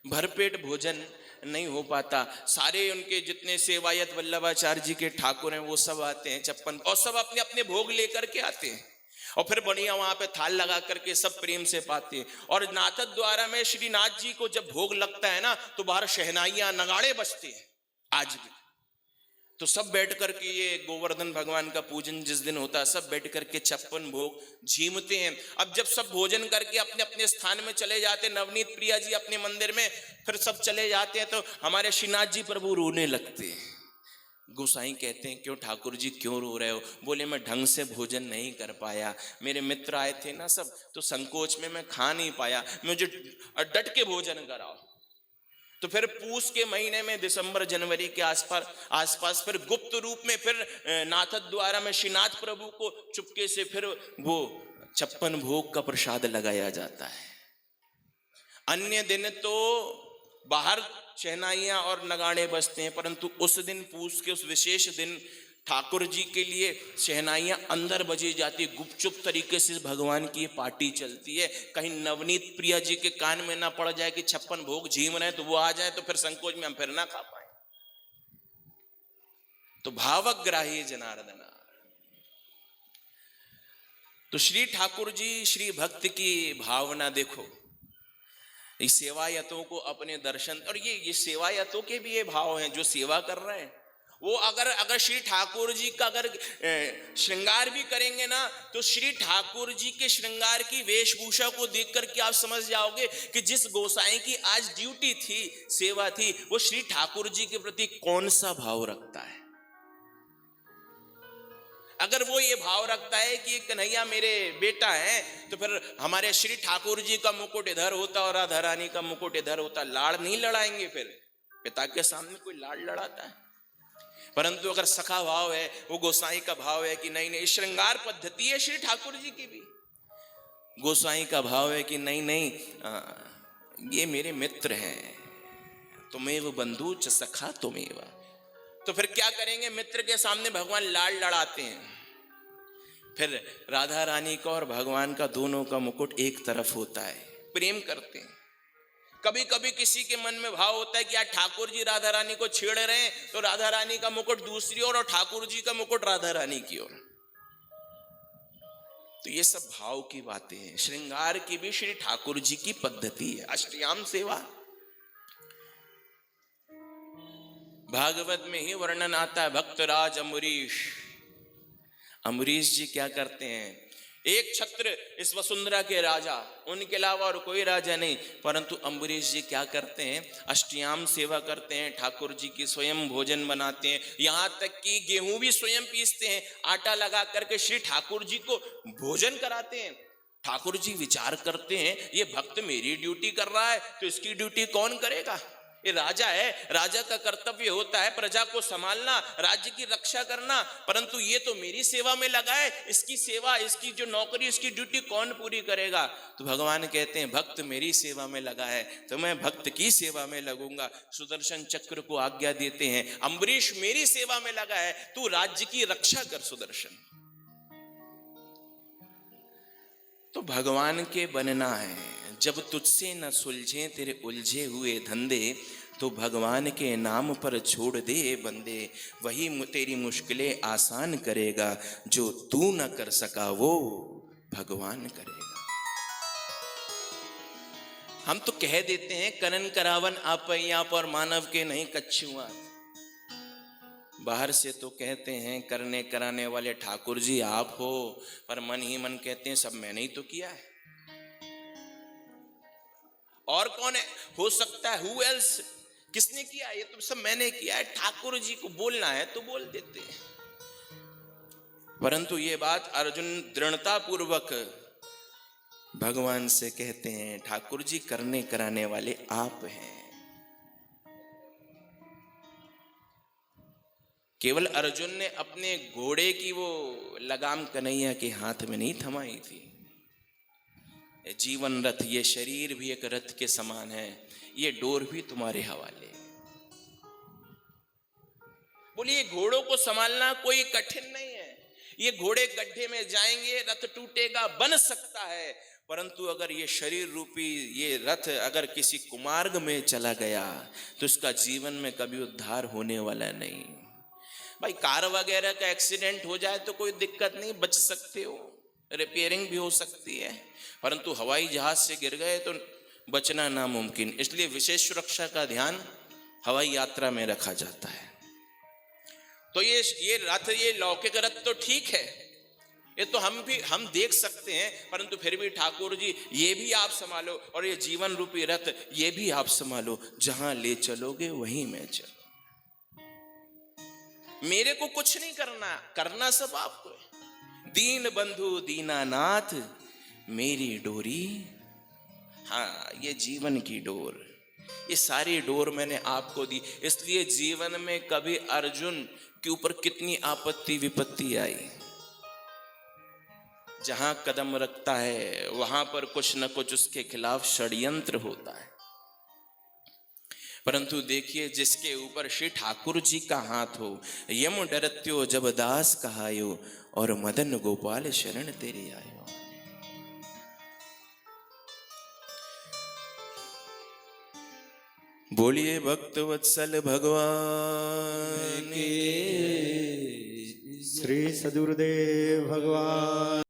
भरपेट भोजन नहीं हो पाता। सारे उनके जितने सेवायत वल्लभाचार्य जी के ठाकुर हैं वो सब आते हैं 56, और सब अपने अपने भोग लेकर के आते हैं और फिर बढ़िया वहां पे थाल लगा करके सब प्रेम से पाते हैं। और नाथद्वारा में श्रीनाथ जी को जब भोग लगता है ना तो बाहर शहनाइयां नगाड़े बजते हैं आज भी। तो सब बैठ करके ये गोवर्धन भगवान का पूजन जिस दिन होता है सब बैठ करके 56 भोग झीमते हैं। अब जब सब भोजन करके अपने अपने स्थान में चले जाते, नवनीत प्रिया जी अपने मंदिर में, फिर सब चले जाते हैं तो हमारे श्रीनाथ जी प्रभु रोने लगते हैं। गोसाई कहते हैं क्यों ठाकुर जी क्यों रो रहे हो? बोले मैं ढंग से भोजन नहीं कर पाया, मेरे मित्र आए थे ना सब, तो संकोच में मैं खा नहीं पाया, मुझे डट के भोजन कराओ। तो फिर पूस के महीने में दिसंबर जनवरी के आसपास फिर गुप्त रूप में फिर नाथद्वारा में श्रीनाथ प्रभु को चुपके से फिर वो 56 भोग का प्रसाद लगाया जाता है। अन्य दिन तो बाहर शहनाइयां और नगाड़े बजते हैं, परंतु उस दिन पूस के उस विशेष दिन ठाकुर जी के लिए शहनाइयां अंदर बजी जाती है, गुपचुप तरीके से भगवान की ये पार्टी चलती है। कहीं नवनीत प्रिया जी के कान में ना पड़ जाए कि 56 भोग झीम रहे हैं तो वो आ जाए तो फिर संकोच में हम फिर ना खा पाए। तो भावग्राही जनार्दना। तो श्री ठाकुर जी श्री भक्त की भावना देखो, इस सेवायतों को अपने दर्शन, और ये सेवायतों के भी ये भाव हैं जो सेवा कर रहे हैं वो अगर श्री ठाकुर जी का अगर श्रृंगार भी करेंगे ना तो श्री ठाकुर जी के श्रृंगार की वेशभूषा को देख करके आप समझ जाओगे कि जिस गोसाई की आज ड्यूटी थी, सेवा थी, वो श्री ठाकुर जी के प्रति कौन सा भाव रखता है। अगर वो ये भाव रखता है कि ये कन्हैया मेरे बेटा है, तो फिर हमारे श्री ठाकुर जी का मुकुट इधर होता और राधा रानी का मुकुट इधर होता, लाड़ नहीं लड़ाएंगे। फिर पिता के सामने कोई लाड़ लड़ाता है? परंतु अगर सखा भाव है, वो गोसाई का भाव है कि नहीं नहीं, श्रृंगार पद्धति है श्री ठाकुर जी की भी, गोसाई का भाव है कि नहीं नहीं, ये मेरे मित्र हैं, तुमेव बंधु च सखा तुमेव। तो फिर क्या करेंगे? मित्र के सामने भगवान लाड़ लड़ाते हैं। फिर राधा रानी का और भगवान का दोनों का मुकुट एक तरफ होता है, प्रेम करते हैं। कभी कभी किसी के मन में भाव होता है कि यार ठाकुर जी राधा रानी को छेड़ रहे हैं, तो राधा रानी का मुकुट दूसरी ओर और ठाकुर जी का मुकुट राधा रानी की ओर। तो ये सब भाव की बातें हैं। श्रृंगार की भी श्री ठाकुर जी की पद्धति है, अष्टयाम सेवा। भागवत में ही वर्णन आता है, भक्तराज अम्बरीश। अम्बरीश जी क्या करते हैं? एक छत्र इस वसुंधरा के राजा, उनके अलावा और कोई राजा नहीं, परंतु अम्बरीश जी क्या करते हैं? अष्टयाम सेवा करते हैं, ठाकुर जी की स्वयं भोजन बनाते हैं, यहां तक कि गेहूं भी स्वयं पीसते हैं, आटा लगा करके श्री ठाकुर जी को भोजन कराते हैं। ठाकुर जी विचार करते हैं, ये भक्त मेरी ड्यूटी कर रहा है, तो इसकी ड्यूटी कौन करेगा? ये राजा है, राजा का कर्तव्य होता है प्रजा को संभालना, राज्य की रक्षा करना, परंतु ये तो मेरी सेवा में लगा है, इसकी सेवा, इसकी जो नौकरी, इसकी ड्यूटी कौन पूरी करेगा? तो भगवान कहते हैं, भक्त मेरी सेवा में लगा है तो मैं भक्त की सेवा में लगूंगा। सुदर्शन चक्र को आज्ञा देते हैं, अम्बरीश मेरी सेवा में लगा है, तू राज्य की रक्षा कर सुदर्शन। तो भगवान के बनना है। जब तुझसे न सुलझे तेरे उलझे हुए धंधे, तो भगवान के नाम पर छोड़ दे बंदे, वही तेरी मुश्किलें आसान करेगा, जो तू न कर सका वो भगवान करेगा। हम तो कह देते हैं, कनन करावन आपैया पर मानव के नहीं कच्छुआ। बाहर से तो कहते हैं करने कराने वाले ठाकुर जी आप हो, पर मन ही मन कहते हैं सब मैंने ही तो किया है, और कौन है? हो सकता है हु एल्स, किसने किया? ये तो सब मैंने किया है। ठाकुर जी को बोलना है तो बोल देते हैं। परंतु ये बात अर्जुन दृढ़ता पूर्वक भगवान से कहते हैं, ठाकुर जी करने कराने वाले आप हैं। केवल अर्जुन ने अपने घोड़े की वो लगाम कन्हैया के हाथ में नहीं थमाई थी। जीवन रथ, ये शरीर भी एक रथ के समान है, ये डोर भी तुम्हारे हवाले। बोलिए, घोड़ों को संभालना कोई कठिन नहीं है। ये घोड़े गड्ढे में जाएंगे, रथ टूटेगा, बन सकता है, परंतु अगर ये शरीर रूपी ये रथ अगर किसी कुमार्ग में चला गया तो इसका जीवन में कभी उद्धार होने वाला नहीं। भाई कार वगैरह का एक्सीडेंट हो जाए तो कोई दिक्कत नहीं, बच सकते हो, रिपेयरिंग भी हो सकती है, परंतु हवाई जहाज से गिर गए तो बचना नामुमकिन। इसलिए विशेष सुरक्षा का ध्यान हवाई यात्रा में रखा जाता है। तो ये रथ, ये लौकिक रथ तो ठीक है, ये तो हम देख सकते हैं, परंतु फिर भी ठाकुर जी ये भी आप संभालो, और ये जीवन रूपी रथ ये भी आप संभालो, जहां ले चलोगे वहीं मैं चलो। मेरे को कुछ नहीं करना, करना सब आपको है। दीन बंधु दीनानाथ मेरी डोरी, हाँ ये जीवन की डोर, ये सारी डोर मैंने आपको दी। इसलिए जीवन में कभी अर्जुन के ऊपर कितनी आपत्ति विपत्ति आई, जहां कदम रखता है वहां पर कुछ न कुछ उसके खिलाफ षड्यंत्र होता है। परंतु देखिए, जिसके ऊपर श्री ठाकुर जी का हाथ हो, यम डरत्यो जब दास कहायो, और मदन गोपाल शरण तेरे आयो। बोलिए भक्त वत्सल भगवान श्री सदगुरुदेव भगवान।